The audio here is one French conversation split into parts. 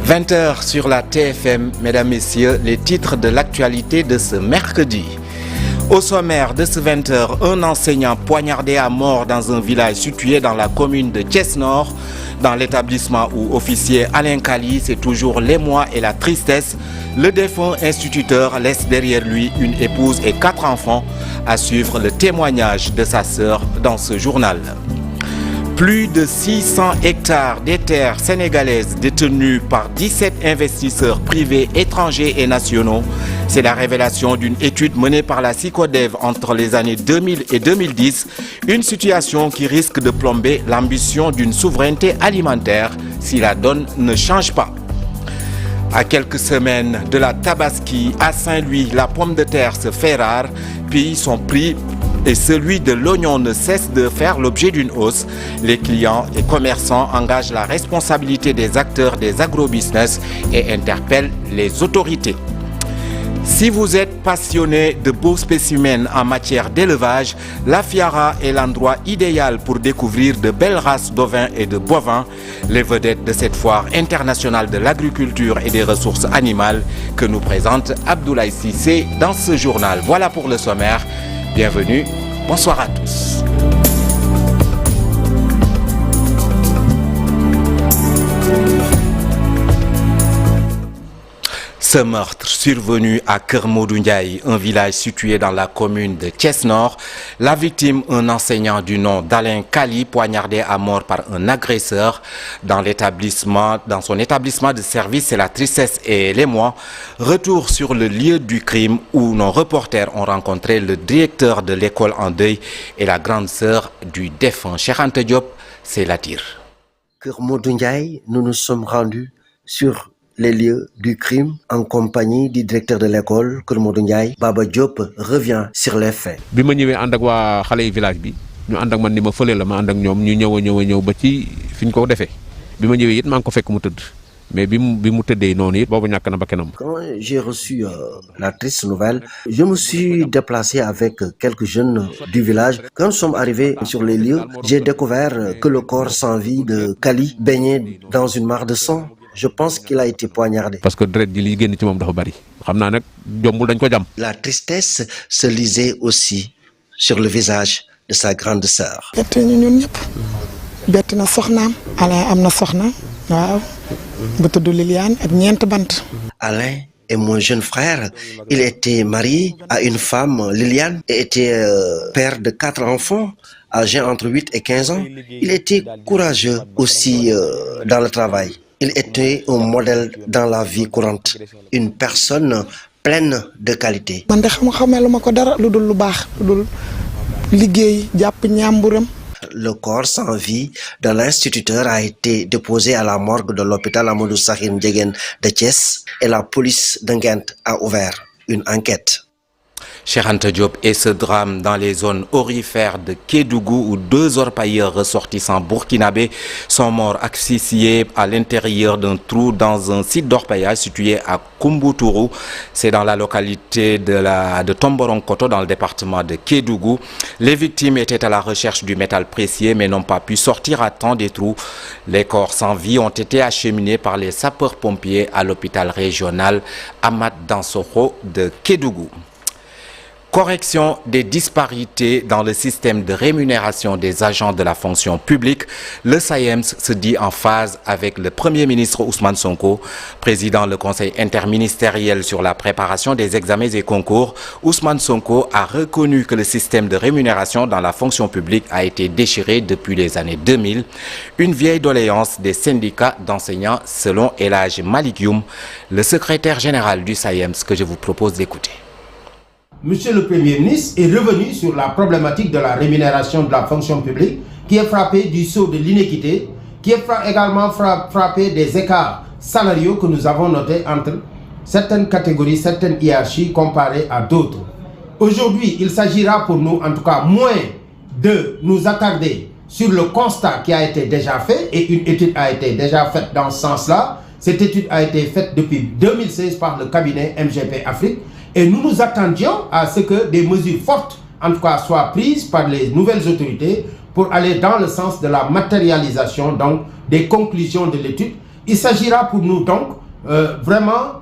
20h sur la TFM, mesdames, messieurs, les titres de l'actualité de ce mercredi. Au sommaire de ce 20h, un enseignant poignardé à mort dans un village situé dans la commune de Thiès-Nord. Dans l'établissement où officier Alain Kali, c'est toujours l'émoi et la tristesse. Le défunt instituteur laisse derrière lui une épouse et 4 enfants. À suivre le témoignage de sa sœur dans ce journal. Plus de 600 hectares des terres sénégalaises détenues par 17 investisseurs privés, étrangers et nationaux. C'est la révélation d'une étude menée par la SICODEV entre les années 2000 et 2010. Une situation qui risque de plomber l'ambition d'une souveraineté alimentaire si la donne ne change pas. À quelques semaines de la Tabaski, à Saint-Louis, la pomme de terre se fait rare, puis son prix et celui de l'oignon ne cesse de faire l'objet d'une hausse. Les clients et commerçants engagent la responsabilité des acteurs des agrobusiness et interpellent les autorités. Si vous êtes passionné de beaux spécimens en matière d'élevage, la Fiara est l'endroit idéal pour découvrir de belles races d'ovins et de bovins, les vedettes de cette foire internationale de l'agriculture et des ressources animales que nous présente Abdoulaye Cissé dans ce journal. Voilà pour le sommaire. Bienvenue, bonsoir à tous. Ce meurtre survenu à Kër Modou Ndiaye, un village situé dans la commune de Thiès-Nord. La victime, un enseignant du nom d'Alain Kali, poignardé à mort par un agresseur dans son établissement de service. C'est la tristesse et l'émoi. Retour sur le lieu du crime où nos reporters ont rencontré le directeur de l'école en deuil et la grande sœur du défunt. Cheikh Anta Diop, c'est la tire. Kër Modou Ndiaye, nous nous sommes rendus sur les lieux du crime en compagnie du directeur de l'école Kër Modou Ndiaye. Baba Diop revient sur les faits. Bi ma ñëwee ànd ak waa xale yi village bi ñu ànd ak man ni ma fële la ma ànd ak ñoom ñu ñëw ba ci fi ñu ko defee bi ma ñëwee it maa ngi ko fekk mu tëdd mais bi mu tëddee noonu it boobu ñàkk na bakkanam. Quand j'ai reçu la triste nouvelle, je me suis déplacé avec quelques jeunes du village. Quand nous sommes arrivés sur les lieux, j'ai découvert que le corps sans vie de Kali baignait dans une mare de sang. Je pense qu'il a été poignardé. Parce que deret ji li génn ci moom dafa bari xam naa nag jombul dañ ko jam. La tristesse se lisait aussi sur le visage de sa grande sœur. bett ñu ñun ñëpp bett na soxnaam. Alain am na soxna waaw bu tudd Liliane ak ñeent bant. Alain est mon jeune frère. Il était marié à une femme, Liliane, et était père de 4 enfants âgés entre 8 et 15 ans. Il était courageux aussi dans le travail. Il était un modèle dans la vie courante, une personne pleine de qualité. Man de xamaluma ko dara lu dul lu baax lu dul liggéey jàpp ñàmburam. Le corps sans vie de l'instituteur a été déposé à la morgue de l'hôpital Amadou Sakhir Ndiéguène de Thiès et la police de Nguinth a ouvert une enquête. Cheikh Anta Diop et ce drame dans les zones aurifères de Kédougou où 2 orpailleurs ressortissants burkinabés sont morts asphyxiés à l'intérieur d'un trou dans un site d'orpaillage situé à Kumbuturu. C'est dans la localité de Tomboronkoto dans le département de Kédougou. Les victimes étaient à la recherche du métal précieux mais n'ont pas pu sortir à temps des trous. Les corps sans vie ont été acheminés par les sapeurs-pompiers à l'hôpital régional Ahmad Dansokho de Kédougou. Correction des disparités dans le système de rémunération des agents de la fonction publique. Le SAEMS se dit en phase avec le Premier ministre Ousmane Sonko. Président le Conseil interministériel sur la préparation des examens et concours, Ousmane Sonko a reconnu que le système de rémunération dans la fonction publique a été déchiré depuis les années 2000. Une vieille doléance des syndicats d'enseignants selon El Hadji Malick Youm, le secrétaire général du SAEMS que je vous propose d'écouter. Monsieur le Premier ministre est revenu sur la problématique de la rémunération de la fonction publique qui est frappée du sceau de l'inéquité, qui est également frappée des écarts salariaux que nous avons notés entre certaines catégories, certaines hiérarchies comparées à d'autres. Aujourd'hui, il s'agira pour nous, en tout cas, moins de nous attarder sur le constat qui a été déjà fait, et une étude a été déjà faite dans ce sens-là. Cette étude a été faite depuis 2016 par le cabinet MGP Afrique. Et nous nous attendions à ce que des mesures fortes, en tout cas, soient prises par les nouvelles autorités pour aller dans le sens de la matérialisation donc, des conclusions de l'étude Il s'agira pour nous donc vraiment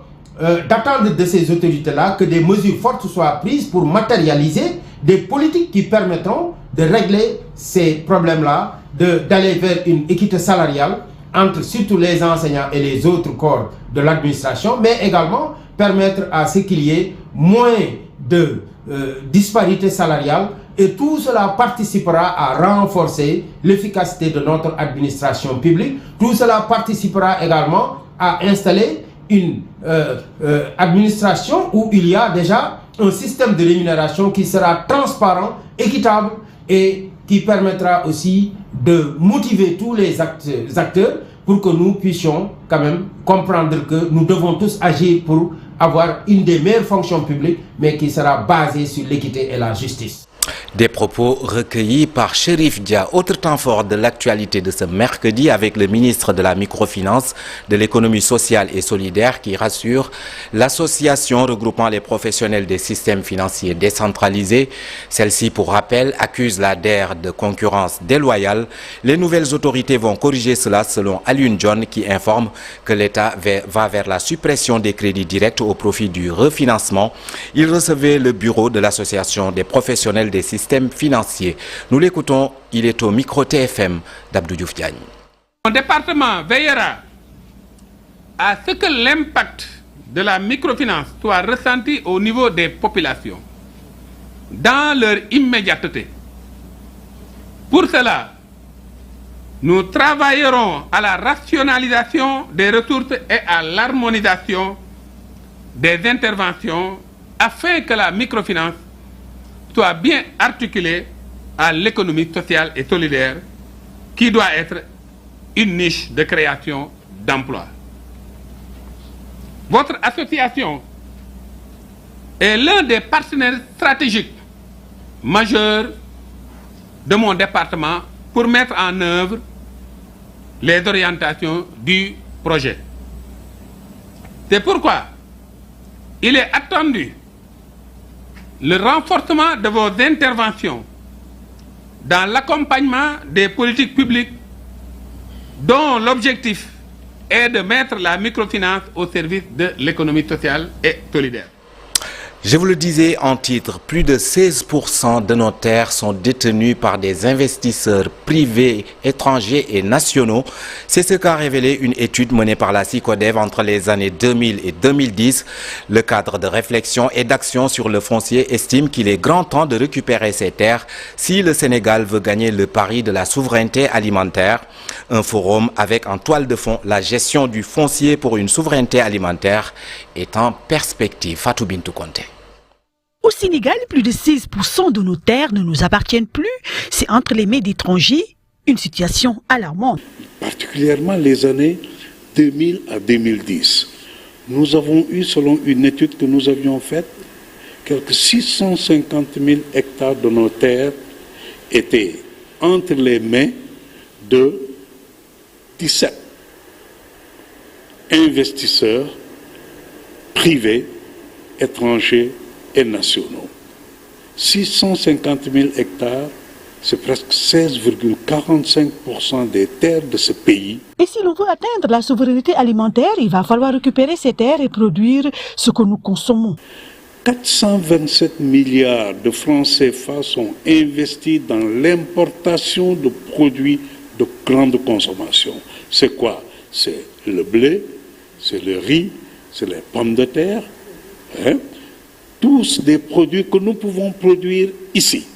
d'attendre de ces autorités-là que des mesures fortes soient prises pour matérialiser des politiques qui permettront de régler ces problèmes-là, d'aller vers une équité salariale entre surtout les enseignants et les autres corps de l'administration, mais également permettre à ce qu'il y ait moins de disparités salariales, et tout cela participera à renforcer l'efficacité de notre administration publique. Tout cela participera également à installer une administration où il y a déjà un système de rémunération qui sera transparent, équitable et qui permettra aussi de motiver tous les acteurs pour que nous puissions quand même comprendre que nous devons tous agir pour avoir une des meilleures fonctions publiques, mais qui sera basée sur l'équité et la justice. Des propos recueillis par Chérif Dia. Autre temps fort de l'actualité de ce mercredi avec le ministre de la Microfinance, de l'économie sociale et solidaire qui rassure l'association regroupant les professionnels des systèmes financiers décentralisés. Celle-ci, pour rappel, accuse la DER de concurrence déloyale. Les nouvelles autorités vont corriger cela selon Alioune John qui informe que l'État va vers la suppression des crédits directs au profit du refinancement. Il recevait le bureau de l'association des professionnels des systèmes financiers. Nous l'écoutons, il est au micro TFM d'Abdou Diouf Diagne. Mon département veillera à ce que l'impact de la microfinance soit ressenti au niveau des populations, dans leur immédiateté. Pour cela, nous travaillerons à la rationalisation des ressources et à l'harmonisation des interventions afin que la microfinance soit bien articulée à l'économie sociale et solidaire qui doit être une niche de création d'emplois. Votre association est l'un des partenaires stratégiques majeurs de mon département pour mettre en œuvre les orientations du projet. C'est pourquoi il est attendu le renforcement de vos interventions dans l'accompagnement des politiques publiques dont l'objectif est de mettre la microfinance au service de l'économie sociale et solidaire. Je vous le disais en titre, plus de 16% de nos terres sont détenues par des investisseurs privés, étrangers et nationaux. C'est ce qu'a révélé une étude menée par la SICODEV entre les années 2000 et 2010. Le cadre de réflexion et d'action sur le foncier estime qu'il est grand temps de récupérer ces terres si le Sénégal veut gagner le pari de la souveraineté alimentaire. Un forum avec en toile de fond la gestion du foncier pour une souveraineté alimentaire est en perspective. Fatou Bintou Konté. Au Sénégal, plus de 16% de nos terres ne nous appartiennent plus. C'est entre les mains d'étrangers, une situation alarmante. Particulièrement les années 2000 à 2010. Nous avons eu, selon une étude que nous avions faite, quelques 650 000 hectares de nos terres étaient entre les mains de 17 investisseurs privés, étrangers et nationaux. 650 000 hectares, c'est presque 16,45% des terres de ce pays. Et si l'on veut atteindre la souveraineté alimentaire, il va falloir récupérer ces terres et produire ce que nous consommons. 427 milliards de francs CFA sont investis dans l'importation de produits de grande consommation. C'est quoi? C'est le blé, c'est le riz, c'est les pommes de terre, tous des produits que nous pouvons produire ici.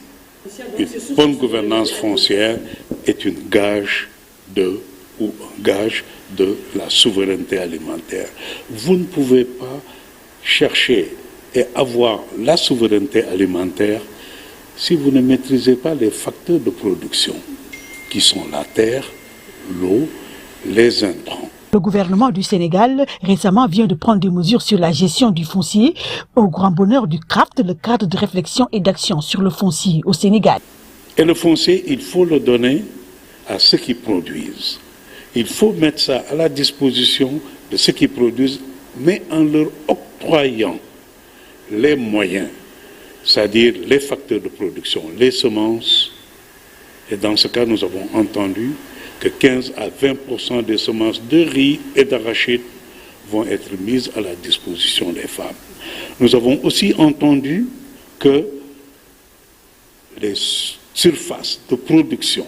Une bonne gouvernance foncière est un gage de la souveraineté alimentaire. Vous ne pouvez pas chercher et avoir la souveraineté alimentaire si vous ne maîtrisez pas les facteurs de production, qui sont la terre, l'eau, les intrants. Le gouvernement du Sénégal récemment vient de prendre des mesures sur la gestion du foncier au grand bonheur du CRAFT, le cadre de réflexion et d'action sur le foncier au Sénégal. Et le foncier, il faut le donner à ceux qui produisent. Il faut mettre ça à la disposition de ceux qui produisent, mais en leur octroyant les moyens, c'est-à-dire les facteurs de production, les semences. Et dans ce cas, nous avons entendu que 15 à 20% des semences de riz et d'arachide vont être mises à la disposition des femmes. Nous avons aussi entendu que les surfaces de production,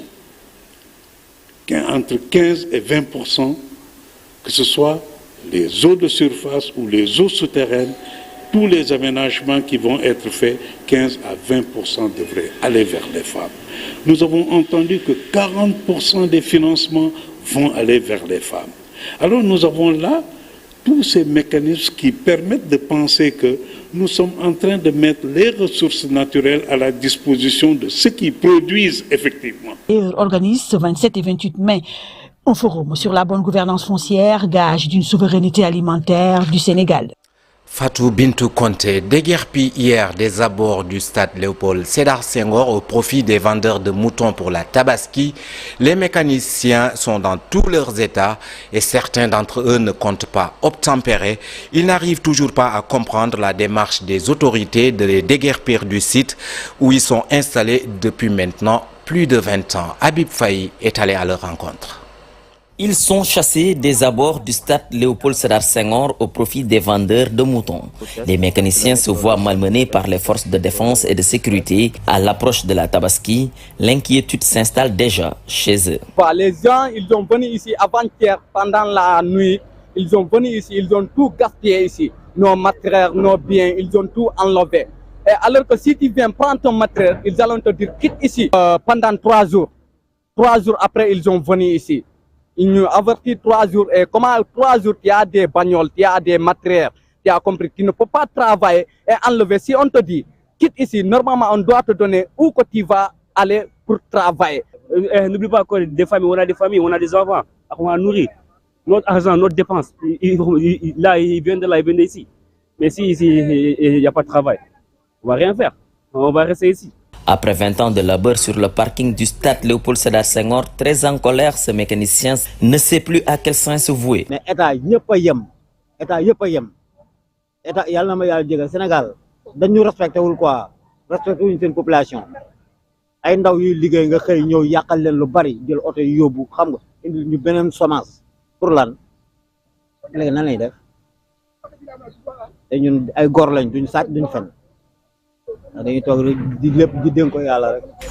entre 15 et 20%, que ce soit les eaux de surface ou les eaux souterraines, tous les aménagements qui vont être faits, 15 à 20% devraient aller vers les femmes. Nous avons entendu que 40% des financements vont aller vers les femmes. Alors nous avons là tous ces mécanismes qui permettent de penser que nous sommes en train de mettre les ressources naturelles à la disposition de ceux qui produisent effectivement. Et organise ce 27 et 28 mai un forum sur la bonne gouvernance foncière, gage d'une souveraineté alimentaire du Sénégal. Fatou Bintou Conté déguerpit hier des abords du stade Léopold Sédar Senghor au profit des vendeurs de moutons pour la Tabaski. Les mécaniciens sont dans tous leurs états et certains d'entre eux ne comptent pas obtempérer. Ils n'arrivent toujours pas à comprendre la démarche des autorités de les déguerpir du site où ils sont installés depuis maintenant plus de 20 ans. Habib Faye est allé à leur rencontre. Ils sont chassés des abords du stade Léopold Sédar Senghor au profit des vendeurs de moutons. Les mécaniciens se voient malmenés par les forces de défense et de sécurité. À l'approche de la Tabaski, l'inquiétude s'installe déjà chez eux. Les gens, ils sont venus ici avant-hier, pendant la nuit. Ils sont venus ici, ils ont tout gaspillé ici. Nos matériels, nos biens, ils ont tout enlevé. Et alors que si tu viens prendre ton matériel, ils allont te dire quitte ici pendant 3 jours. 3 jours après, ils sont venus ici. Ils nous avertissent 3 jours. Et comment 3 jours, il y a des bagnoles, il y a des matériels, tu as compris, tu ne peux pas travailler et enlever. Si on te dit, quitte ici, normalement, on doit te donner où que tu vas aller pour travailler. N'oublie pas que des familles, on a des enfants, on a nourri. Notre argent, notre dépense, là, ils viennent de là, ils viennent d'ici. Mais si ici, il n'y a pas de travail, on ne va rien faire. On va rester ici. Après 20 ans de labeur sur le parking du stade Léopold Sédar Senghor, très en colère, ce mécanicien ne sait plus à quel sens se vouer. Mais l'État, il n'y a pas yem. L'État, il n'y a pas yem. L'État, il y a le Sénégal. Nous respectons quoi? Respectons une population. Ay ndaw yu liggéey nga xëy ñëw yàqal leen lu bari jël oto yu yóbbu xam nga indi ñu beneen semence pour lan léegi nan lay def te ñun ay góor lañ duñ sàcc duñ fen.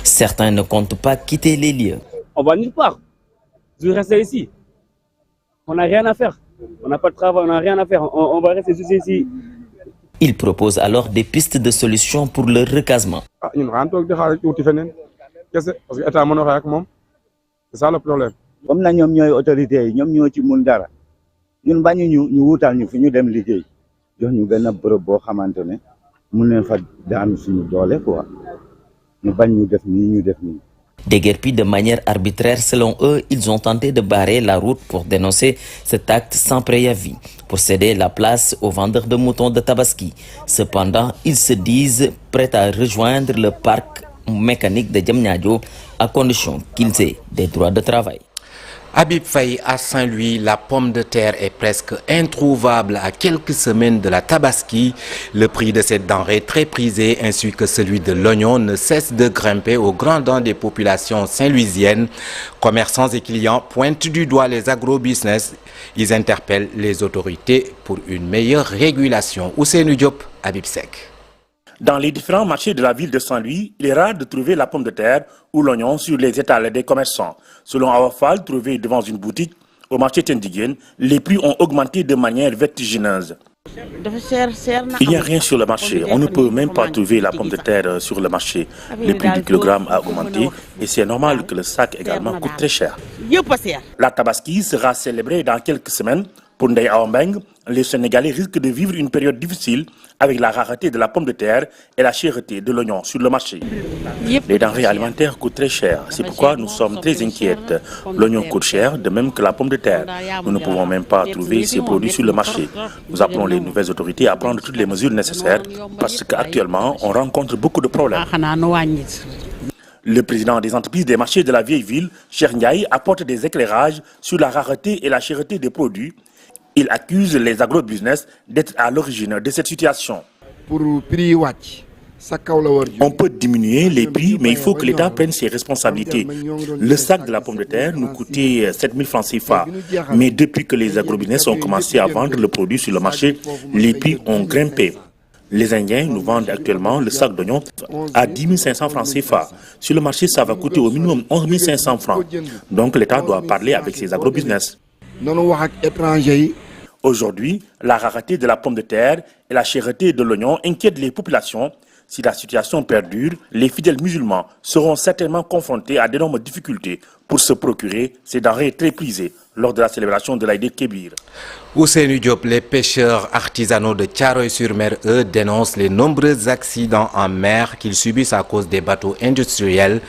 Certains ne comptent pas quitter les lieux. On va nulle part. Je vais rester ici. On n'a rien à faire. On n'a pas de travail, on n'a rien à faire. On va rester juste ici. Ils proposent alors des pistes de solutions pour le recasement. C'est ça le problème. Comme nous sommes les autorités, nous sommes ci mun dara. Ñun bañu ñu wutal ñu fi ñu dem liggéey. Jox ñu benn bërëb boo xamantene mën fa daan suñu doole quoi. Ñu bañ ñu def ni ñu def ni. Déguerpis de manière arbitraire, selon eux, ils ont tenté de barrer la route pour dénoncer cet acte sans préavis, pour céder la place aux vendeurs de moutons de Tabaski. Cependant, ils se disent prêts à rejoindre le parc mécanique de Diamniadio à condition qu'ils aient des droits de travail. Habib Faye à Saint-Louis, la pomme de terre est presque introuvable à quelques semaines de la Tabaski. Le prix de cette denrée très prisée ainsi que celui de l'oignon ne cesse de grimper au grand dam des populations saint-louisiennes. Commerçants et clients pointent du doigt les agro-business. Ils interpellent les autorités pour une meilleure régulation. Ousseynou Diop, Habib Seck. Dans les différents marchés de la ville de Saint-Louis, il est rare de trouver la pomme de terre ou l'oignon sur les étals des commerçants. Selon Awafal, trouvé devant une boutique au marché Tendiguène, les prix ont augmenté de manière vertigineuse. Il n'y a rien sur le marché. On ne peut même pas trouver la pomme de terre sur le marché. Le prix du kilogramme a augmenté et c'est normal que le sac également coûte très cher. La Tabaski sera célébrée dans quelques semaines. Pour Ndeye Aombeng, les Sénégalais risquent de vivre une période difficile avec la rareté de la pomme de terre et la cherté de l'oignon sur le marché. Les denrées alimentaires coûtent très cher, c'est pourquoi nous sommes très inquiètes. L'oignon coûte cher, de même que la pomme de terre. Nous ne pouvons même pas trouver ces produits sur le marché. Nous appelons les nouvelles autorités à prendre toutes les mesures nécessaires parce qu'actuellement, on rencontre beaucoup de problèmes. Le président des entreprises des marchés de la vieille ville, Cheikh Ndiaye, apporte des éclairages sur la rareté et la cherté des produits. Il accuse les agro-business d'être à l'origine de cette situation. Pour prix watch, On peut diminuer les prix, mais il faut que l'État prenne ses responsabilités. Le sac de la pomme de terre nous coûtait 7 000 francs CFA. Mais depuis que les agrobusiness ont commencé à vendre le produit sur le marché, les prix ont grimpé. Les Indiens nous vendent actuellement le sac d'oignons à 10 500 francs CFA. Sur le marché, ça va coûter au minimum 11 500 francs. Donc l'État doit parler avec ses agrobusiness. Aujourd'hui, la rareté de la pomme de terre et la cherté de l'oignon inquiètent les populations. Si la situation perdure, les fidèles musulmans seront certainement confrontés à d'énormes difficultés pour se procurer ces denrées très prisées lors de la célébration de l'Aïd el-Kébir. Ousseynou Diop, les pêcheurs artisanaux de Thiaroye-sur-Mer, eux, dénoncent les nombreux accidents en mer qu'ils subissent à cause des bateaux industriels.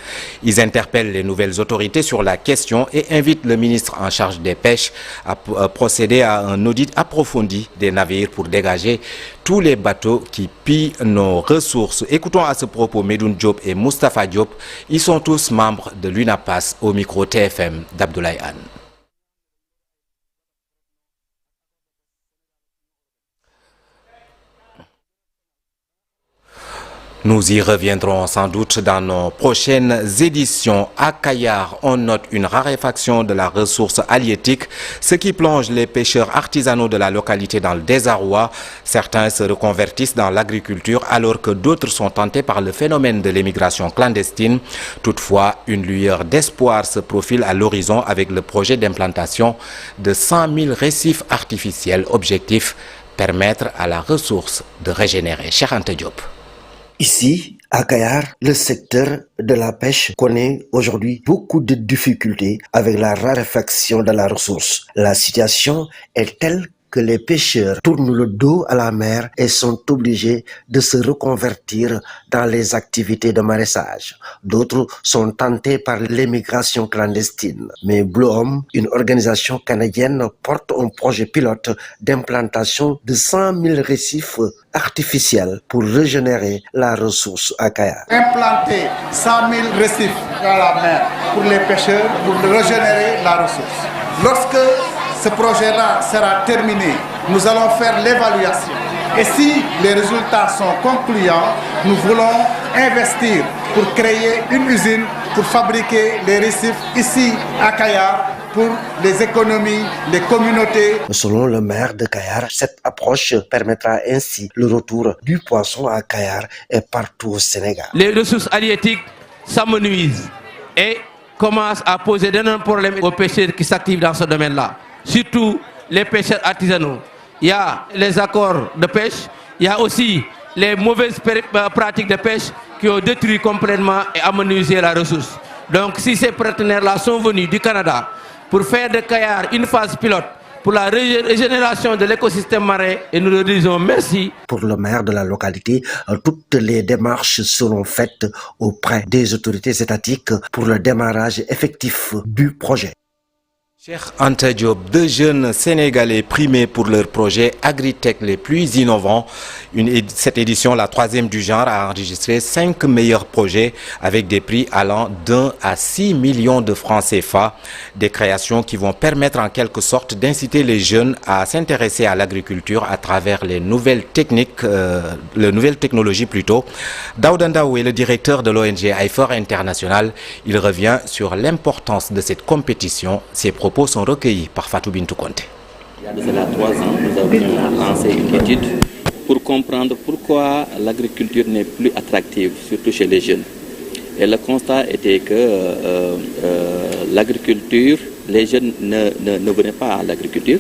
Ils interpellent les nouvelles autorités sur la question et invitent le ministre en charge des pêches à procéder à un audit approfondi des navires pour dégager tous les bateaux qui pillent nos ressources. Écoutons à ce propos Medoune Diop et Moustapha Diop. Ils sont tous membres de l'UNAPAS au micro TFM d'Abdoulaye Anne. Nous y reviendrons sans doute dans nos prochaines éditions. À Kayar, on note une raréfaction de la ressource halieutique, ce qui plonge les pêcheurs artisanaux de la localité dans le désarroi. Certains se reconvertissent dans l'agriculture alors que d'autres sont tentés par le phénomène de l'émigration clandestine. Toutefois, une lueur d'espoir se profile à l'horizon avec le projet d'implantation de 100 000 récifs artificiels. Objectif, permettre à la ressource de régénérer. Cheikh Anta Diop. Ici, à Kayar, le secteur de la pêche connaît aujourd'hui beaucoup de difficultés avec la raréfaction de la ressource. La situation est telle que les pêcheurs tournent le dos à la mer et sont obligés de se reconvertir dans les activités de maraîchage. D'autres sont tentés par l'émigration clandestine. Mais Bloom, une organisation canadienne, porte un projet pilote d'implantation de 100 000 récifs artificiels pour régénérer la ressource à Kayar. Implanter 100 000 récifs dans la mer pour les pêcheurs pour régénérer la ressource. Lorsque ce projet-là sera terminé, nous allons faire l'évaluation. Et si les résultats sont concluants, nous voulons investir pour créer une usine pour fabriquer les récifs ici à Kayar pour les économies, les communautés. Selon le maire de Kayar, cette approche permettra ainsi le retour du poisson à Kayar et partout au Sénégal. Les ressources halieutiques s'amenuisent et commencent à poser d'énormes problèmes aux pêcheurs qui s'activent dans ce domaine-là. Surtout les pêcheurs artisanaux. Il y a les accords de pêche, il y a aussi les mauvaises pratiques de pêche qui ont détruit complètement et amenuisé la ressource. Donc si ces partenaires-là sont venus du Canada pour faire de Kayar une phase pilote pour la régénération de l'écosystème marin, et nous leur disons merci. Pour le maire de la localité, toutes les démarches seront faites auprès des autorités étatiques pour le démarrage effectif du projet. Cheikh Anta Diop, deux jeunes Sénégalais primés pour leurs projets agritech les plus innovants. Cette édition, la troisième du genre, a enregistré 5 meilleurs projets avec des prix allant d'1 à 6 millions de francs CFA. Des créations qui vont permettre en quelque sorte d'inciter les jeunes à s'intéresser à l'agriculture à travers les nouvelles techniques, les nouvelles technologies plutôt. Daouda Ndaw est le directeur de l'ONG IFOR International. Il revient sur l'importance de cette compétition. Ses propos sont recueillis par Fatou Bintou Conté. Il y a de cela 3 ans, nous avions lancé une étude pour comprendre pourquoi l'agriculture n'est plus attractive, surtout chez les jeunes. Et le constat était que l'agriculture, les jeunes ne venaient pas à l'agriculture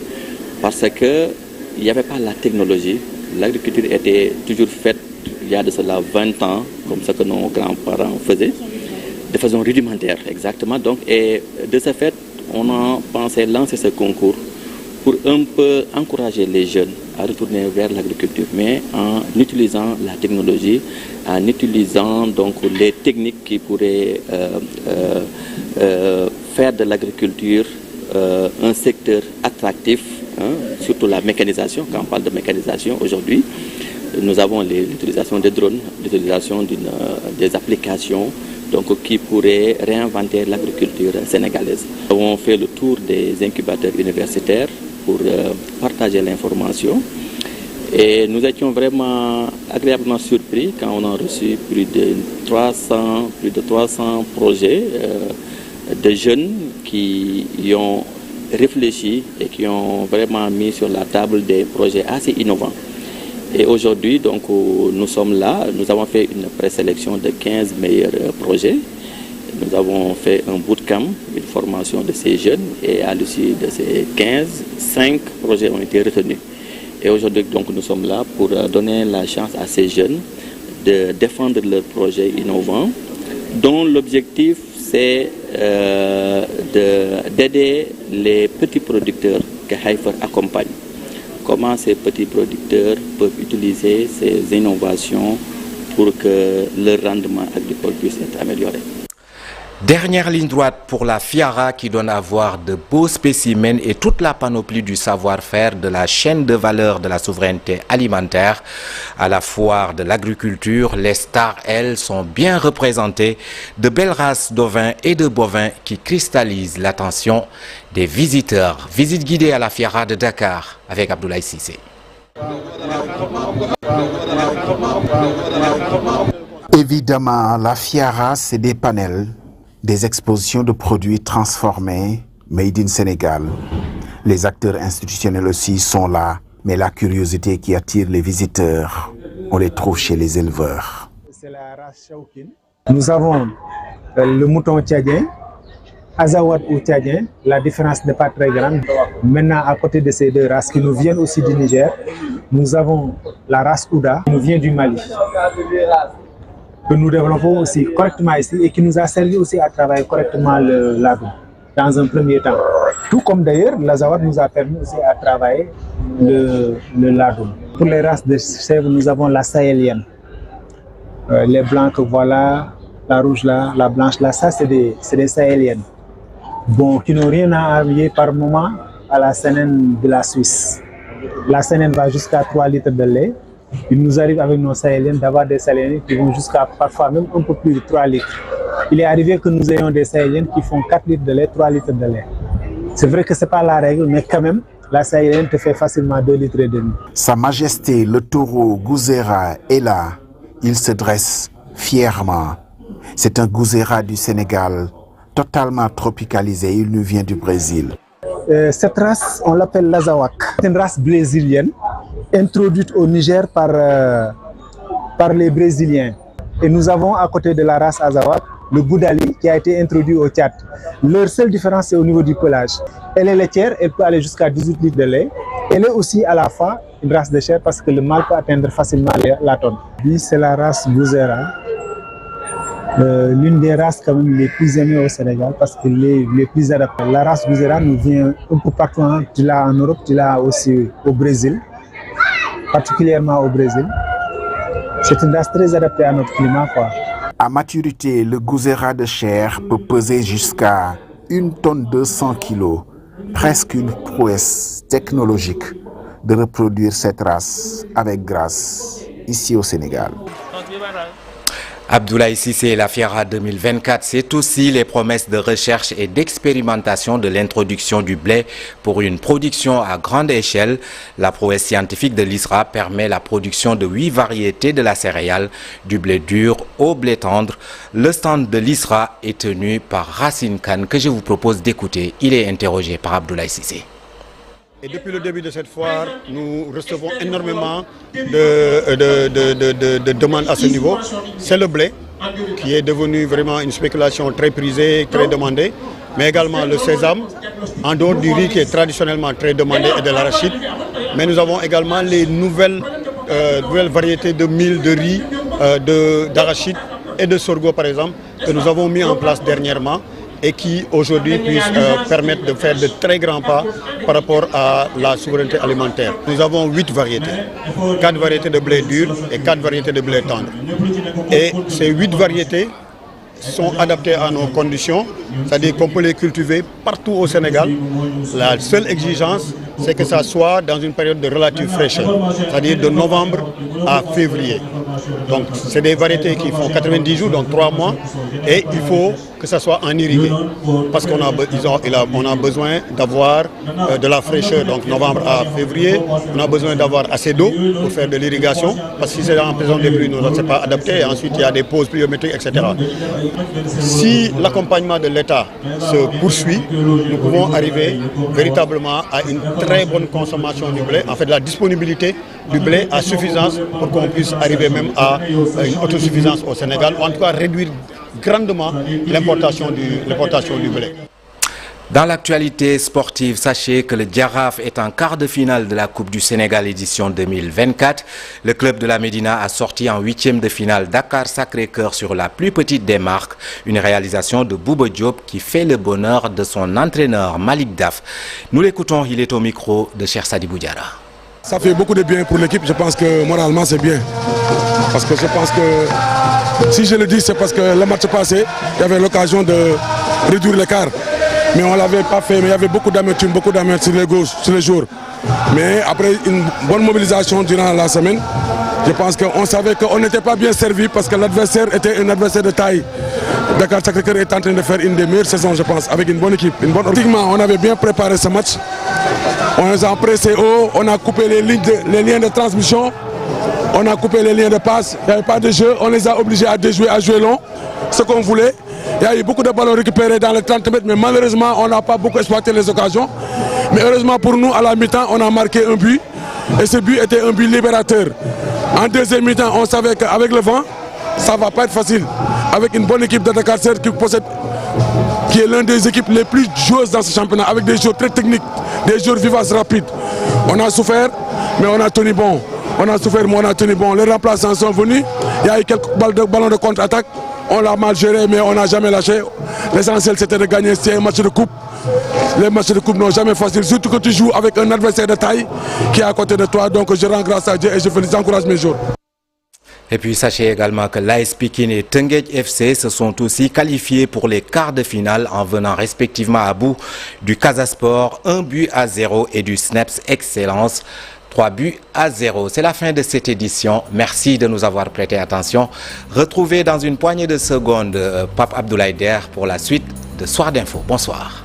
parce qu'il n'y avait pas la technologie. L'agriculture était toujours faite il y a de cela 20 ans, comme ce que nos grands-parents faisaient, de façon rudimentaire, exactement. Donc, et de ce fait, on a pensé lancer ce concours pour un peu encourager les jeunes à retourner vers l'agriculture, mais en utilisant la technologie, en utilisant donc les techniques qui pourraient faire de l'agriculture un secteur attractif, surtout la mécanisation. Quand on parle de mécanisation aujourd'hui, nous avons l'utilisation des drones, l'utilisation des applications donc, qui pourraient réinventer l'agriculture sénégalaise. Nous avons fait le tour des incubateurs universitaires pour partager l'information Et nous étions vraiment agréablement surpris quand on a reçu plus de 300 projets de jeunes qui y ont réfléchi et qui ont vraiment mis sur la table des projets assez innovants. Et aujourd'hui, donc, nous sommes là, nous avons fait une présélection de 15 meilleurs projets. Nous avons fait un bootcamp, une formation de ces jeunes, et à l'issue de ces 15, 5 projets ont été retenus. Et aujourd'hui, donc, nous sommes là pour donner la chance à ces jeunes de défendre leurs projets innovants, dont l'objectif, c'est d'aider les petits producteurs que Heifer accompagne. Comment ces petits producteurs peuvent utiliser ces innovations pour que leur rendement agricole puisse être amélioré. Dernière ligne droite pour la FIARA qui donne à voir de beaux spécimens et toute la panoplie du savoir-faire de la chaîne de valeur de la souveraineté alimentaire. À la foire de l'agriculture, les stars, elles, sont bien représentées. De belles races d'ovins et de bovins qui cristallisent l'attention des visiteurs. Visite guidée à la FIARA de Dakar avec Abdoulaye Cissé. Évidemment, la FIARA, c'est des panels, des expositions de produits transformés, made in Sénégal. Les acteurs institutionnels aussi sont là, mais la curiosité qui attire les visiteurs, on les trouve chez les éleveurs. C'est la race Chawkin. Nous avons le mouton tchadien, Azawad ou tchadien. La différence n'est pas très grande. Maintenant, à côté de ces deux races qui nous viennent aussi du Niger, nous avons la race Ouda qui nous vient du Mali, que nous développons aussi correctement ici et qui nous a servi aussi à travailler correctement le ladoum dans un premier temps. Tout comme d'ailleurs, l'Azawad nous a permis aussi à travailler le ladoum. Pour les races de chèvres, nous avons la sahélienne. Les blancs que voilà, la rouge là, la blanche là, ça c'est des sahéliennes. Bon, qui n'ont rien à envier par moment à la sénène de la Suisse. La sénène va jusqu'à 3 litres de lait. Il nous arrive avec nos sahéliennes d'avoir des sahéliennes qui vont jusqu'à parfois même un peu plus de 3 litres. Il est arrivé que nous ayons des sahéliennes qui font 4 litres de lait, 3 litres de lait. C'est vrai que ce n'est pas la règle, mais quand même, la sahélienne te fait facilement 2 litres et demi. Sa Majesté, le taureau Gouzera, est là. Il se dresse fièrement. C'est un Gouzera du Sénégal, totalement tropicalisé. Il nous vient du Brésil. Cette race, on l'appelle l'Azawak. C'est une race brésilienne, introduite au Niger par les Brésiliens. Et nous avons à côté de la race Azawak le Boudali qui a été introduit au Tchad. Leur seule différence c'est au niveau du pelage. Elle est laitière, elle peut aller jusqu'à 18 litres de lait. Elle est aussi à la fois une race de chair parce que le mâle peut atteindre facilement la tonne. C'est la race Gouzera, l'une des races quand même les plus aimées au Sénégal parce que les plus adaptées. La race Gouzera nous vient un peu partout, hein. Tu l'as en Europe, tu l'as aussi au Brésil, particulièrement au Brésil. C'est une race très adaptée à notre climat, quoi. À maturité, le Gouzera de chair peut peser jusqu'à 1 tonne 200 kilos. Presque une prouesse technologique de reproduire cette race avec grâce ici au Sénégal. Abdoulaye Cissé, la FIARA 2024, c'est aussi les promesses de recherche et d'expérimentation de l'introduction du blé pour une production à grande échelle. La prouesse scientifique de l'ISRA permet la production de 8 variétés de la céréale, du blé dur au blé tendre. Le stand de l'ISRA est tenu par Racine Khan, que je vous propose d'écouter. Il est interrogé par Abdoulaye Cissé. Et depuis le début de cette foire, nous recevons énormément de demandes à ce niveau. C'est le blé qui est devenu vraiment une spéculation très prisée, très demandée, mais également le sésame, en dehors du riz qui est traditionnellement très demandé et de l'arachide. Mais nous avons également les nouvelles variétés de mil, de riz, d'arachide et de sorgho par exemple, que nous avons mis en place dernièrement et qui aujourd'hui puissent permettre de faire de très grands pas par rapport à la souveraineté alimentaire. Nous avons 8 variétés, 4 variétés de blé dur et 4 variétés de blé tendre. Et ces 8 variétés sont adaptées à nos conditions, c'est-à-dire qu'on peut les cultiver partout au Sénégal. La seule exigence, c'est que ça soit dans une période de relative fraîcheur, c'est-à-dire de novembre à février. Donc c'est des variétés qui font 90 jours, donc 3 mois, et il faut que ça soit en irrigué, parce qu'on a besoin d'avoir de la fraîcheur, donc novembre à février, on a besoin d'avoir assez d'eau pour faire de l'irrigation, parce que si c'est en saison des pluies, nous ne sommes pas adapté, et ensuite il y a des pauses pluviométriques, etc. Si l'accompagnement de l'État se poursuit, nous pouvons arriver véritablement à une très bonne consommation du blé, en fait la disponibilité du blé à suffisance pour qu'on puisse arriver même à une autosuffisance au Sénégal, ou en tout cas réduire grandement l'importation du blé. Dans l'actualité sportive, sachez que le Jaraaf est en quart de finale de la Coupe du Sénégal édition 2024. Le club de la Médina a sorti en 8e de finale Dakar Sacré-Cœur sur la plus petite des marques. Une réalisation de Bouba Diop qui fait le bonheur de son entraîneur Malik Daf. Nous l'écoutons, il est au micro de Cheikh Sadibou Diarra. Ça fait beaucoup de bien pour l'équipe, je pense que moralement c'est bien. Parce que je pense que, si je le dis, c'est parce que le match passé, il y avait l'occasion de réduire l'écart. Mais on ne l'avait pas fait, mais il y avait beaucoup d'amertume sur les gauches, sur les jours. Mais après une bonne mobilisation durant la semaine, je pense qu'on savait qu'on n'était pas bien servi parce que l'adversaire était un adversaire de taille. Dakar Sacré-Cœur est en train de faire une des meilleures saisons, je pense, avec une bonne équipe. Pratiquement, on avait bien préparé ce match. On les a pressés haut, on a coupé les liens de transmission, on a coupé les liens de passe, il n'y avait pas de jeu, on les a obligés à déjouer, à jouer long, ce qu'on voulait. Il y a eu beaucoup de ballons récupérés dans les 30 mètres, mais malheureusement, on n'a pas beaucoup exploité les occasions. Mais heureusement pour nous, à la mi-temps, on a marqué un but, et ce but était un but libérateur. En deuxième mi-temps, on savait qu'avec le vent, ça ne va pas être facile. Avec une bonne équipe de Dakar qui est l'une des équipes les plus joueuses dans ce championnat, avec des joueurs très techniques, des joueurs vivaces, rapides. On a souffert, mais on a tenu bon. On a souffert, mais on a tenu bon. Les remplaçants sont venus, il y a eu quelques ballons de contre-attaque. On l'a mal géré, mais on n'a jamais lâché. L'essentiel, c'était de gagner. C'est un match de coupe. Les matchs de coupe n'ont jamais facile, surtout que tu joues avec un adversaire de taille qui est à côté de toi. Donc je rends grâce à Dieu et j'encourage mes joueurs. Et puis sachez également que l'AS Pikine et Teungueth FC se sont aussi qualifiés pour les quarts de finale en venant respectivement à bout du Casa Sport 1-0 et du Snaps Excellence 3-0. C'est la fin de cette édition. Merci de nous avoir prêté attention. Retrouvez dans une poignée de secondes Pape Abdoulaye Der pour la suite de Soir d'Info. Bonsoir.